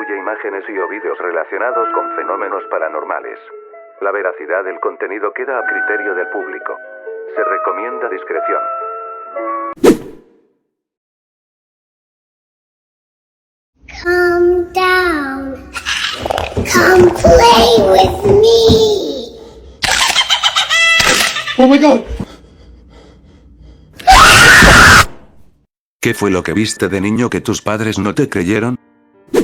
incluye imágenes y o vídeos relacionados con fenómenos paranormales. La veracidad del contenido queda a criterio del público. Se recomienda discreción. Calm down. Come play with me. Oh my God. ¿Qué fue lo que viste de niño que tus padres no te creyeron?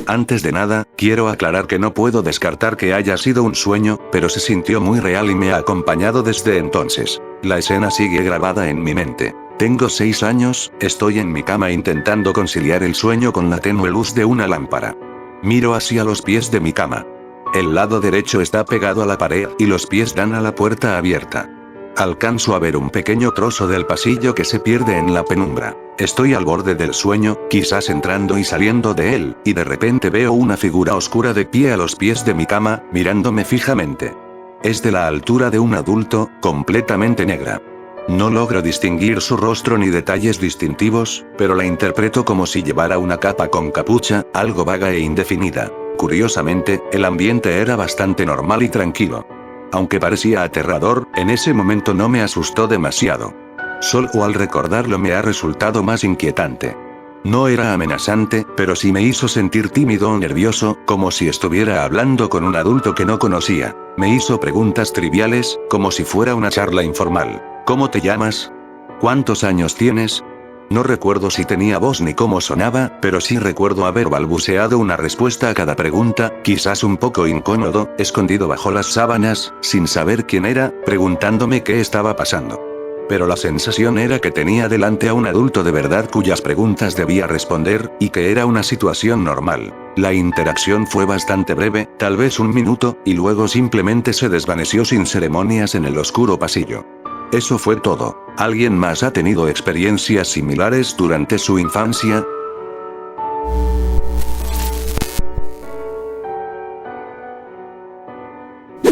Antes de nada, quiero aclarar que no puedo descartar que haya sido un sueño, pero se sintió muy real y me ha acompañado desde entonces. La escena sigue grabada en mi mente. Tengo 6 años, estoy en mi cama intentando conciliar el sueño con la tenue luz de una lámpara. Miro hacia los pies de mi cama. El lado derecho está pegado a la pared y los pies dan a la puerta abierta. Alcanzo a ver un pequeño trozo del pasillo que se pierde en la penumbra. Estoy al borde del sueño, quizás entrando y saliendo de él, y de repente veo una figura oscura de pie a los pies de mi cama, mirándome fijamente. Es de la altura de un adulto, completamente negra. No logro distinguir su rostro ni detalles distintivos, pero la interpreto como si llevara una capa con capucha, algo vaga e indefinida. Curiosamente, el ambiente era bastante normal y tranquilo. Aunque parecía aterrador, en ese momento no me asustó demasiado. Solo al recordarlo me ha resultado más inquietante. No era amenazante, pero sí me hizo sentir tímido o nervioso, como si estuviera hablando con un adulto que no conocía. Me hizo preguntas triviales, como si fuera una charla informal. ¿Cómo te llamas? ¿Cuántos años tienes? No recuerdo si tenía voz ni cómo sonaba, pero sí recuerdo haber balbuceado una respuesta a cada pregunta, quizás un poco incómodo, escondido bajo las sábanas, sin saber quién era, preguntándome qué estaba pasando. Pero la sensación era que tenía delante a un adulto de verdad cuyas preguntas debía responder, y que era una situación normal. La interacción fue bastante breve, tal vez 1 minuto, y luego simplemente se desvaneció sin ceremonias en el oscuro pasillo. Eso fue todo. ¿Alguien más ha tenido experiencias similares durante su infancia?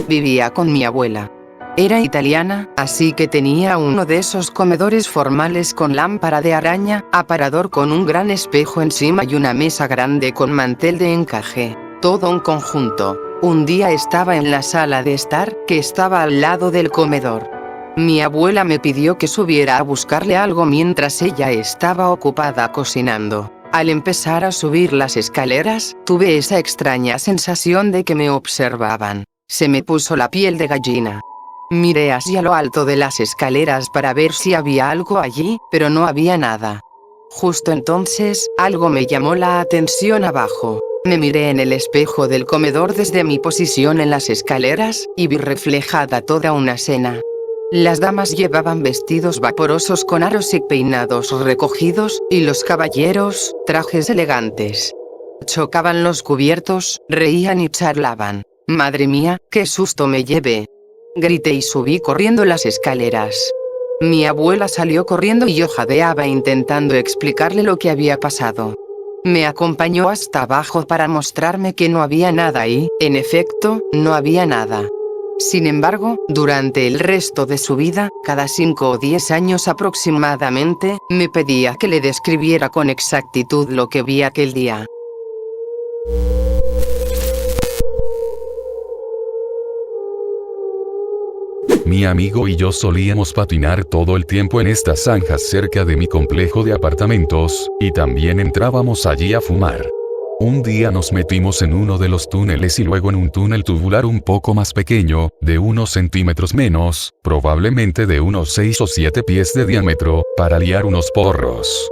Vivía con mi abuela. Era italiana, así que tenía uno de esos comedores formales con lámpara de araña, aparador con un gran espejo encima y una mesa grande con mantel de encaje. Todo un conjunto. Un día estaba en la sala de estar, que estaba al lado del comedor. Mi abuela me pidió que subiera a buscarle algo mientras ella estaba ocupada cocinando. Al empezar a subir las escaleras, tuve esa extraña sensación de que me observaban. Se me puso la piel de gallina. Miré hacia lo alto de las escaleras para ver si había algo allí, pero no había nada. Justo entonces, algo me llamó la atención abajo. Me miré en el espejo del comedor desde mi posición en las escaleras, y vi reflejada toda una escena. Las damas llevaban vestidos vaporosos con aros y peinados recogidos, y los caballeros, trajes elegantes. Chocaban los cubiertos, reían y charlaban. Madre mía, qué susto me llevé. Grité y subí corriendo las escaleras. Mi abuela salió corriendo y yo jadeaba intentando explicarle lo que había pasado. Me acompañó hasta abajo para mostrarme que no había nada y, en efecto, no había nada. Sin embargo, durante el resto de su vida, cada 5 o 10 años aproximadamente, me pedía que le describiera con exactitud lo que vi aquel día. Mi amigo y yo solíamos patinar todo el tiempo en estas zanjas cerca de mi complejo de apartamentos, y también entrábamos allí a fumar. Un día nos metimos en uno de los túneles y luego en un túnel tubular un poco más pequeño, de unos centímetros menos, probablemente de unos 6 o 7 pies de diámetro, para liar unos porros.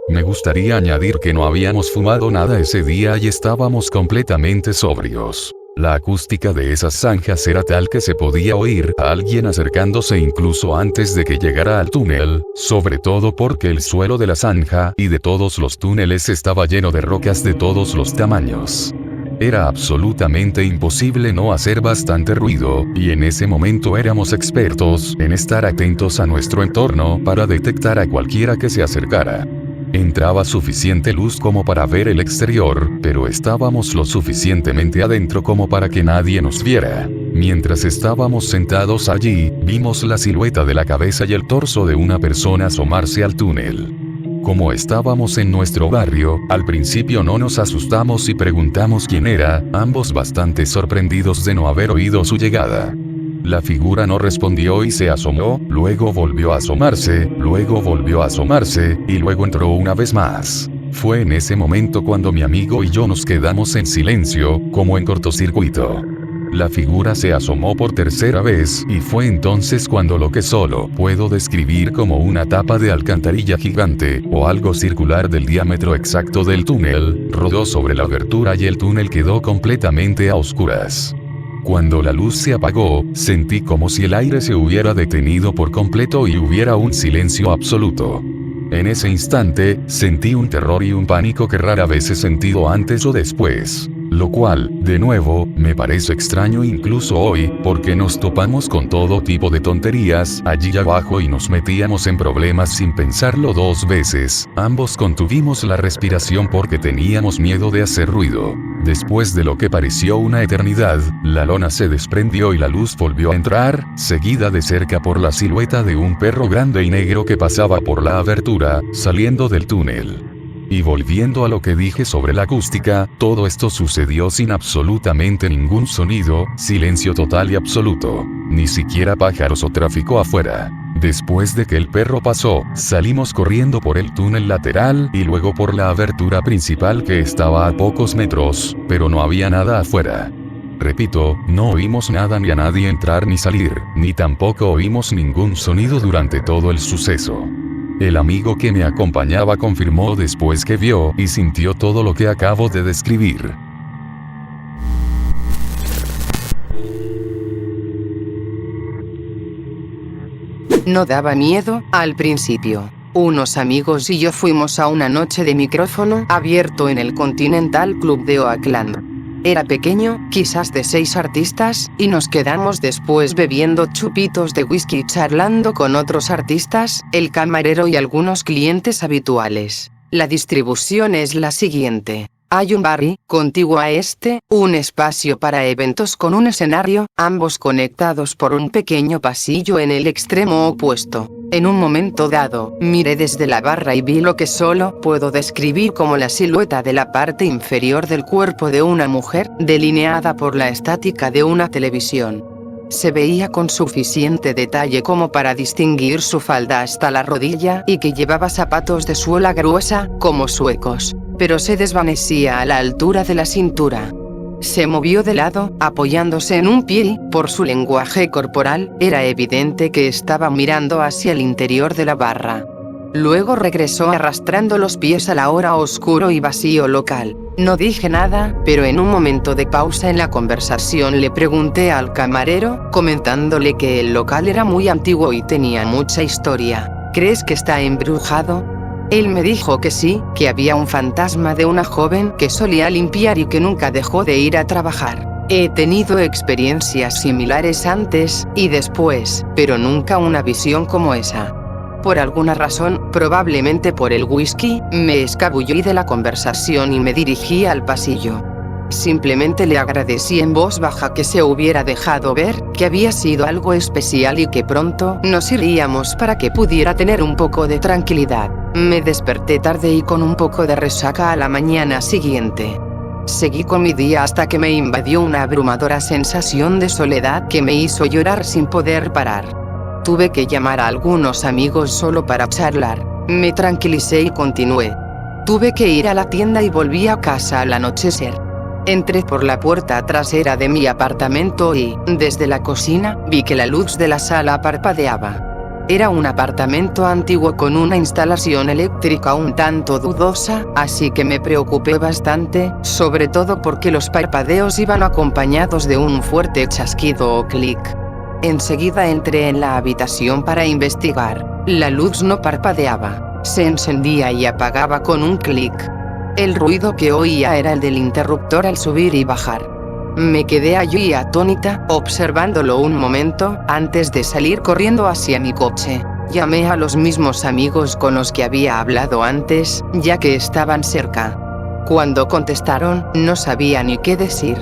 Me gustaría añadir que no habíamos fumado nada ese día y estábamos completamente sobrios. La acústica de esas zanjas era tal que se podía oír a alguien acercándose incluso antes de que llegara al túnel, sobre todo porque el suelo de la zanja y de todos los túneles estaba lleno de rocas de todos los tamaños. Era absolutamente imposible no hacer bastante ruido, y en ese momento éramos expertos en estar atentos a nuestro entorno para detectar a cualquiera que se acercara. Entraba suficiente luz como para ver el exterior, pero estábamos lo suficientemente adentro como para que nadie nos viera. Mientras estábamos sentados allí, vimos la silueta de la cabeza y el torso de una persona asomarse al túnel. Como estábamos en nuestro barrio, al principio no nos asustamos y preguntamos quién era, ambos bastante sorprendidos de no haber oído su llegada. La figura no respondió y se asomó, luego volvió a asomarse, luego volvió a asomarse, y luego entró una vez más. Fue en ese momento cuando mi amigo y yo nos quedamos en silencio, como en cortocircuito. La figura se asomó por tercera vez, y fue entonces cuando lo que solo puedo describir como una tapa de alcantarilla gigante, o algo circular del diámetro exacto del túnel, rodó sobre la abertura y el túnel quedó completamente a oscuras. Cuando la luz se apagó, sentí como si el aire se hubiera detenido por completo y hubiera un silencio absoluto. En ese instante, sentí un terror y un pánico que rara vez he sentido antes o después. Lo cual, de nuevo, me parece extraño incluso hoy, porque nos topamos con todo tipo de tonterías allí abajo y nos metíamos en problemas sin pensarlo dos veces. Ambos contuvimos la respiración porque teníamos miedo de hacer ruido. Después de lo que pareció una eternidad, la lona se desprendió y la luz volvió a entrar, seguida de cerca por la silueta de un perro grande y negro que pasaba por la abertura, saliendo del túnel. Y volviendo a lo que dije sobre la acústica, todo esto sucedió sin absolutamente ningún sonido, silencio total y absoluto. Ni siquiera pájaros o tráfico afuera. Después de que el perro pasó, salimos corriendo por el túnel lateral y luego por la abertura principal que estaba a pocos metros, pero no había nada afuera. Repito, no oímos nada ni a nadie entrar ni salir, ni tampoco oímos ningún sonido durante todo el suceso. El amigo que me acompañaba confirmó después que vio y sintió todo lo que acabo de describir. No daba miedo, al principio. Unos amigos y yo fuimos a una noche de micrófono abierto en el Continental Club de Oakland. Era pequeño, quizás de 6 artistas, y nos quedamos después bebiendo chupitos de whisky y charlando con otros artistas, el camarero y algunos clientes habituales. La distribución es la siguiente. Hay un bar y, contiguo a este, un espacio para eventos con un escenario, ambos conectados por un pequeño pasillo en el extremo opuesto. En un momento dado, miré desde la barra y vi lo que solo puedo describir como la silueta de la parte inferior del cuerpo de una mujer, delineada por la estática de una televisión. Se veía con suficiente detalle como para distinguir su falda hasta la rodilla y que llevaba zapatos de suela gruesa, como suecos, pero se desvanecía a la altura de la cintura. Se movió de lado, apoyándose en un pie y, por su lenguaje corporal, era evidente que estaba mirando hacia el interior de la barra. Luego regresó arrastrando los pies al ahora oscuro y vacío local. No dije nada, pero en un momento de pausa en la conversación le pregunté al camarero, comentándole que el local era muy antiguo y tenía mucha historia. ¿Crees que está embrujado? Él me dijo que sí, que había un fantasma de una joven que solía limpiar y que nunca dejó de ir a trabajar. He tenido experiencias similares antes y después, pero nunca una visión como esa. Por alguna razón, probablemente por el whisky, me escabullí de la conversación y me dirigí al pasillo. Simplemente le agradecí en voz baja que se hubiera dejado ver, que había sido algo especial y que pronto nos iríamos para que pudiera tener un poco de tranquilidad. Me desperté tarde y con un poco de resaca a la mañana siguiente. Seguí con mi día hasta que me invadió una abrumadora sensación de soledad que me hizo llorar sin poder parar. Tuve que llamar a algunos amigos solo para charlar. Me tranquilicé y continué. Tuve que ir a la tienda y volví a casa al anochecer. Entré por la puerta trasera de mi apartamento y, desde la cocina, vi que la luz de la sala parpadeaba. Era un apartamento antiguo con una instalación eléctrica un tanto dudosa, así que me preocupé bastante, sobre todo porque los parpadeos iban acompañados de un fuerte chasquido o clic. Enseguida entré en la habitación para investigar. La luz no parpadeaba, se encendía y apagaba con un clic. El ruido que oía era el del interruptor al subir y bajar. Me quedé allí atónita, observándolo un momento, antes de salir corriendo hacia mi coche. Llamé a los mismos amigos con los que había hablado antes, ya que estaban cerca. Cuando contestaron, no sabía ni qué decir.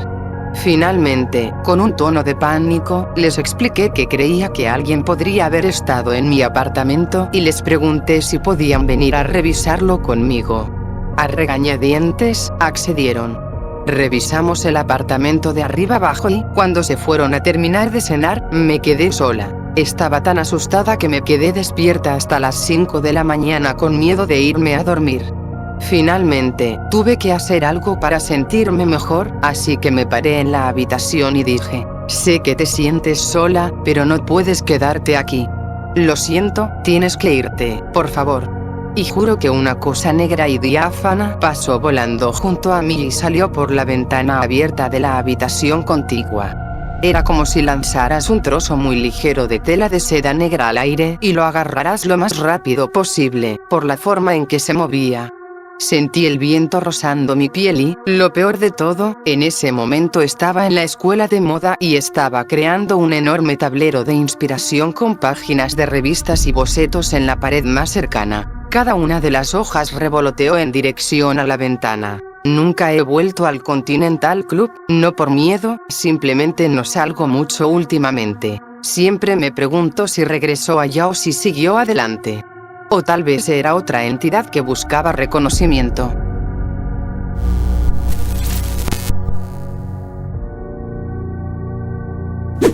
Finalmente, con un tono de pánico, les expliqué que creía que alguien podría haber estado en mi apartamento y les pregunté si podían venir a revisarlo conmigo. A regañadientes, accedieron. Revisamos el apartamento de arriba abajo y, cuando se fueron a terminar de cenar, me quedé sola. Estaba tan asustada que me quedé despierta hasta las 5 de la mañana con miedo de irme a dormir. Finalmente, tuve que hacer algo para sentirme mejor, así que me paré en la habitación y dije, sé que te sientes sola, pero no puedes quedarte aquí. Lo siento, tienes que irte, por favor. Y juro que una cosa negra y diáfana pasó volando junto a mí y salió por la ventana abierta de la habitación contigua. Era como si lanzaras un trozo muy ligero de tela de seda negra al aire y lo agarraras lo más rápido posible, por la forma en que se movía. Sentí el viento rozando mi piel y, lo peor de todo, en ese momento estaba en la escuela de moda y estaba creando un enorme tablero de inspiración con páginas de revistas y bocetos en la pared más cercana. Cada una de las hojas revoloteó en dirección a la ventana. Nunca he vuelto al Continental Club, no por miedo, simplemente no salgo mucho últimamente. Siempre me pregunto si regresó allá o si siguió adelante. O tal vez era otra entidad que buscaba reconocimiento.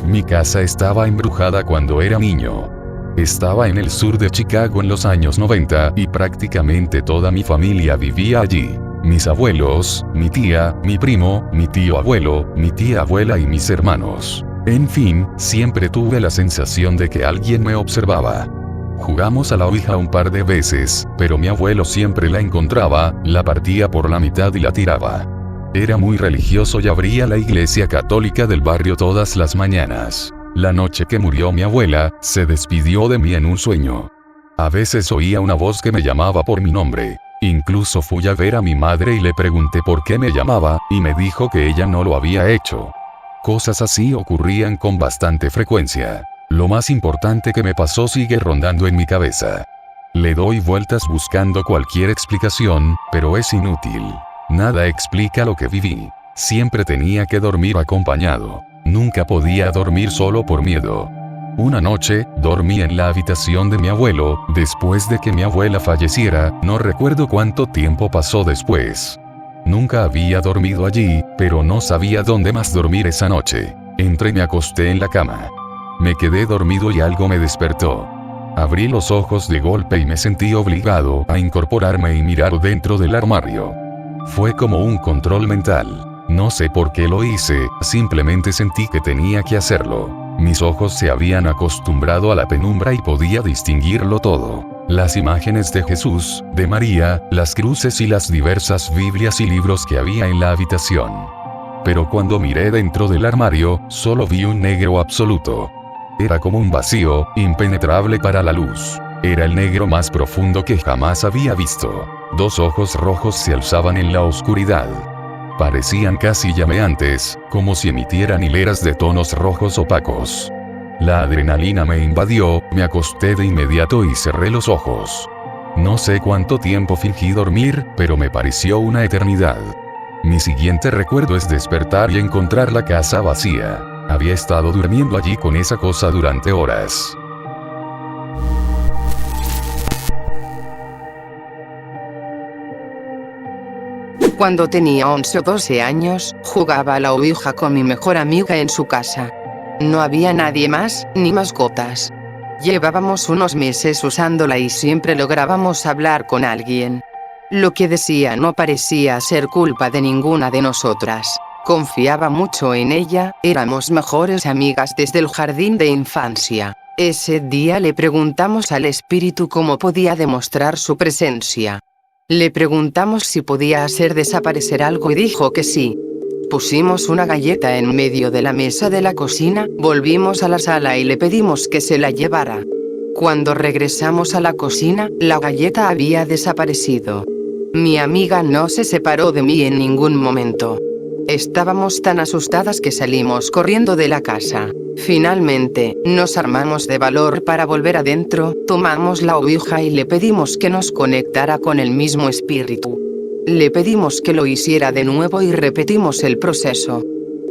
Mi casa estaba embrujada cuando era niño. Estaba en el sur de Chicago en los años 90 y prácticamente toda mi familia vivía allí. Mis abuelos, mi tía, mi primo, mi tío abuelo, mi tía abuela y mis hermanos. En fin, siempre tuve la sensación de que alguien me observaba. Jugamos a la ouija un par de veces, pero mi abuelo siempre la encontraba, la partía por la mitad y la tiraba. Era muy religioso y abría la iglesia católica del barrio todas las mañanas. La noche que murió mi abuela, se despidió de mí en un sueño. A veces oía una voz que me llamaba por mi nombre. Incluso fui a ver a mi madre y le pregunté por qué me llamaba, y me dijo que ella no lo había hecho. Cosas así ocurrían con bastante frecuencia. Lo más importante que me pasó sigue rondando en mi cabeza. Le doy vueltas buscando cualquier explicación, pero es inútil. Nada explica lo que viví. Siempre tenía que dormir acompañado. Nunca podía dormir solo por miedo. Una noche, dormí en la habitación de mi abuelo, después de que mi abuela falleciera, no recuerdo cuánto tiempo pasó después. Nunca había dormido allí, pero no sabía dónde más dormir esa noche. Entré y me acosté en la cama. Me quedé dormido y algo me despertó. Abrí los ojos de golpe y me sentí obligado a incorporarme y mirar dentro del armario. Fue como un control mental. No sé por qué lo hice, simplemente sentí que tenía que hacerlo. Mis ojos se habían acostumbrado a la penumbra y podía distinguirlo todo. Las imágenes de Jesús, de María, las cruces y las diversas Biblias y libros que había en la habitación. Pero cuando miré dentro del armario, solo vi un negro absoluto. Era como un vacío, impenetrable para la luz. Era el negro más profundo que jamás había visto. Dos ojos rojos se alzaban en la oscuridad. Parecían casi llameantes, como si emitieran hileras de tonos rojos opacos. La adrenalina me invadió, me acosté de inmediato y cerré los ojos. No sé cuánto tiempo fingí dormir, pero me pareció una eternidad. Mi siguiente recuerdo es despertar y encontrar la casa vacía. Había estado durmiendo allí con esa cosa durante horas. Cuando tenía 11 o 12 años, jugaba a la ouija con mi mejor amiga en su casa. No había nadie más, ni mascotas. Llevábamos unos meses usándola y siempre lográbamos hablar con alguien. Lo que decía no parecía ser culpa de ninguna de nosotras. Confiaba mucho en ella, éramos mejores amigas desde el jardín de infancia. Ese día le preguntamos al espíritu cómo podía demostrar su presencia. Le preguntamos si podía hacer desaparecer algo y dijo que sí. Pusimos una galleta en medio de la mesa de la cocina, volvimos a la sala y le pedimos que se la llevara. Cuando regresamos a la cocina, la galleta había desaparecido. Mi amiga no se separó de mí en ningún momento. Estábamos tan asustadas que salimos corriendo de la casa. Finalmente, nos armamos de valor para volver adentro, tomamos la ouija y le pedimos que nos conectara con el mismo espíritu. Le pedimos que lo hiciera de nuevo y repetimos el proceso.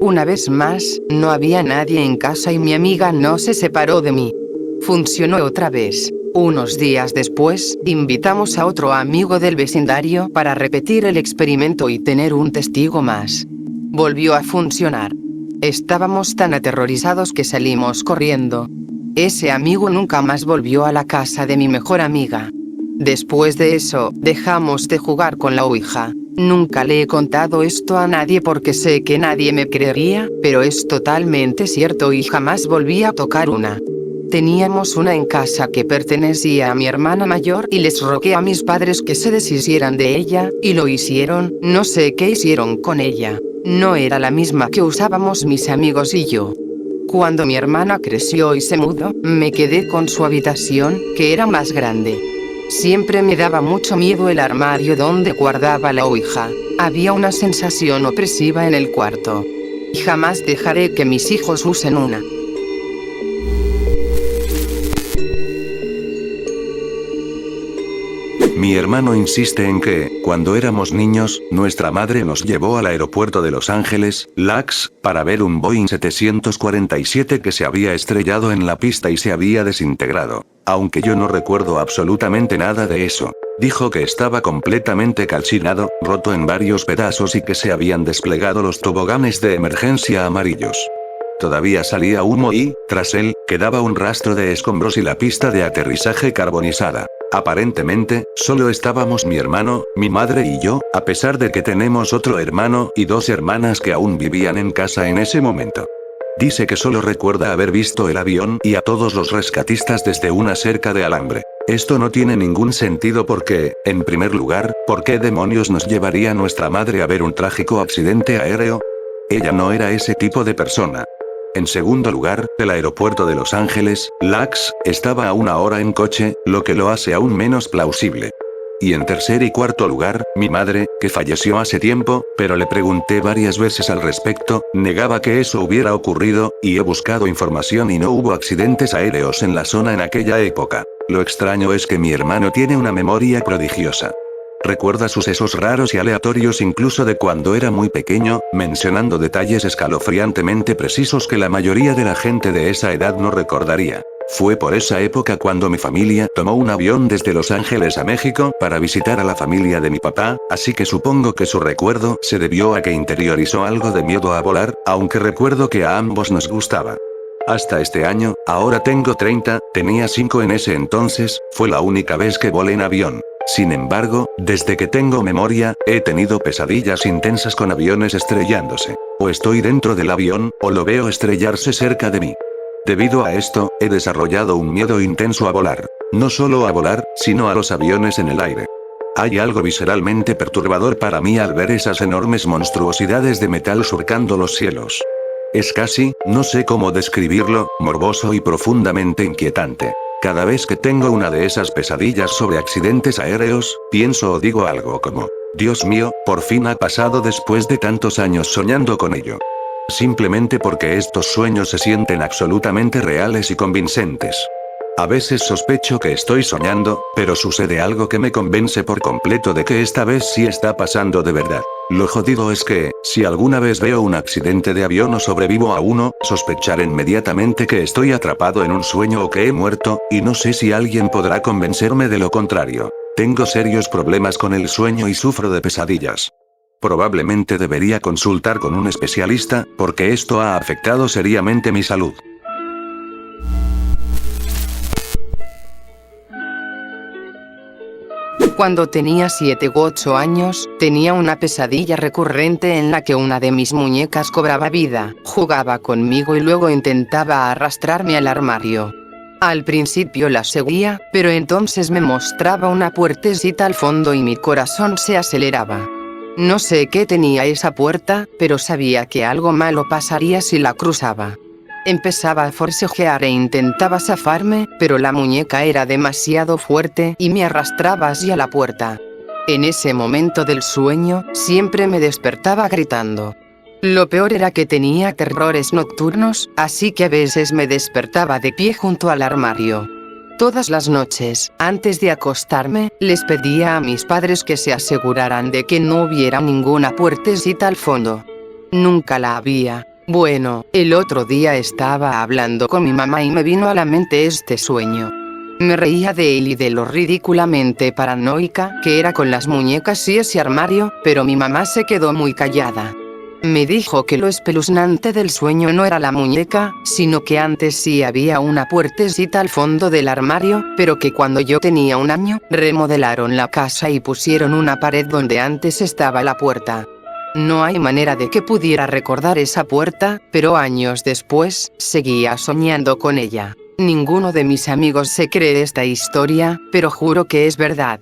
Una vez más, no había nadie en casa y mi amiga no se separó de mí. Funcionó otra vez. Unos días después, invitamos a otro amigo del vecindario para repetir el experimento y tener un testigo más. Volvió a funcionar. Estábamos tan aterrorizados que salimos corriendo. Ese amigo nunca más volvió a la casa de mi mejor amiga. Después de eso, dejamos de jugar con la ouija. Nunca le he contado esto a nadie porque sé que nadie me creería, pero es totalmente cierto y jamás volví a tocar una. Teníamos una en casa que pertenecía a mi hermana mayor y les rogué a mis padres que se deshicieran de ella, y lo hicieron. No sé qué hicieron con ella. No era la misma que usábamos mis amigos y yo. Cuando mi hermana creció y se mudó, me quedé con su habitación, que era más grande. Siempre me daba mucho miedo el armario donde guardaba la ouija. Había una sensación opresiva en el cuarto. Y jamás dejaré que mis hijos usen una. Mi hermano insiste en que, cuando éramos niños, nuestra madre nos llevó al aeropuerto de Los Ángeles, LAX, para ver un Boeing 747 que se había estrellado en la pista y se había desintegrado. Aunque yo no recuerdo absolutamente nada de eso. Dijo que estaba completamente calcinado, roto en varios pedazos y que se habían desplegado los toboganes de emergencia amarillos. Todavía salía humo y, tras él, quedaba un rastro de escombros y la pista de aterrizaje carbonizada. Aparentemente, solo estábamos mi hermano, mi madre y yo, a pesar de que tenemos otro hermano y dos hermanas que aún vivían en casa en ese momento. Dice que solo recuerda haber visto el avión y a todos los rescatistas desde una cerca de alambre. Esto no tiene ningún sentido porque, en primer lugar, ¿por qué demonios nos llevaría nuestra madre a ver un trágico accidente aéreo? Ella no era ese tipo de persona. En segundo lugar, el aeropuerto de Los Ángeles, LAX, estaba a 1 hora en coche, lo que lo hace aún menos plausible. Y en tercer y cuarto lugar, mi madre, que falleció hace tiempo, pero le pregunté varias veces al respecto, negaba que eso hubiera ocurrido, y he buscado información y no hubo accidentes aéreos en la zona en aquella época. Lo extraño es que mi hermano tiene una memoria prodigiosa. Recuerda sucesos raros y aleatorios incluso de cuando era muy pequeño, mencionando detalles escalofriantemente precisos que la mayoría de la gente de esa edad no recordaría. Fue por esa época cuando mi familia tomó un avión desde Los Ángeles a México para visitar a la familia de mi papá, así que supongo que su recuerdo se debió a que interiorizó algo de miedo a volar, aunque recuerdo que a ambos nos gustaba. Hasta este año, ahora tengo 30, tenía 5 en ese entonces, fue la única vez que volé en avión. Sin embargo, desde que tengo memoria, he tenido pesadillas intensas con aviones estrellándose. O estoy dentro del avión, o lo veo estrellarse cerca de mí. Debido a esto, he desarrollado un miedo intenso a volar. No solo a volar, sino a los aviones en el aire. Hay algo visceralmente perturbador para mí al ver esas enormes monstruosidades de metal surcando los cielos. Es casi, no sé cómo describirlo, morboso y profundamente inquietante. Cada vez que tengo una de esas pesadillas sobre accidentes aéreos, pienso o digo algo como, Dios mío, por fin ha pasado después de tantos años soñando con ello. Simplemente porque estos sueños se sienten absolutamente reales y convincentes. A veces sospecho que estoy soñando, pero sucede algo que me convence por completo de que esta vez sí está pasando de verdad. Lo jodido es que, si alguna vez veo un accidente de avión o sobrevivo a uno, sospecharé inmediatamente que estoy atrapado en un sueño o que he muerto, y no sé si alguien podrá convencerme de lo contrario. Tengo serios problemas con el sueño y sufro de pesadillas. Probablemente debería consultar con un especialista, porque esto ha afectado seriamente mi salud. Cuando tenía 7 u 8 años, tenía una pesadilla recurrente en la que una de mis muñecas cobraba vida, jugaba conmigo y luego intentaba arrastrarme al armario. Al principio la seguía, pero entonces me mostraba una puertecita al fondo y mi corazón se aceleraba. No sé qué tenía esa puerta, pero sabía que algo malo pasaría si la cruzaba. Empezaba a forcejear e intentaba zafarme, pero la muñeca era demasiado fuerte y me arrastraba hacia la puerta. En ese momento del sueño, siempre me despertaba gritando. Lo peor era que tenía terrores nocturnos, así que a veces me despertaba de pie junto al armario. Todas las noches, antes de acostarme, les pedía a mis padres que se aseguraran de que no hubiera ninguna puertecita al fondo. Nunca la había. Bueno, el otro día estaba hablando con mi mamá y me vino a la mente este sueño. Me reía de él y de lo ridículamente paranoica que era con las muñecas y ese armario, pero mi mamá se quedó muy callada. Me dijo que lo espeluznante del sueño no era la muñeca, sino que antes sí había una puertecita al fondo del armario, pero que cuando yo tenía 1 año, remodelaron la casa y pusieron una pared donde antes estaba la puerta. No hay manera de que pudiera recordar esa puerta, pero años después, seguía soñando con ella. Ninguno de mis amigos se cree esta historia, pero juro que es verdad.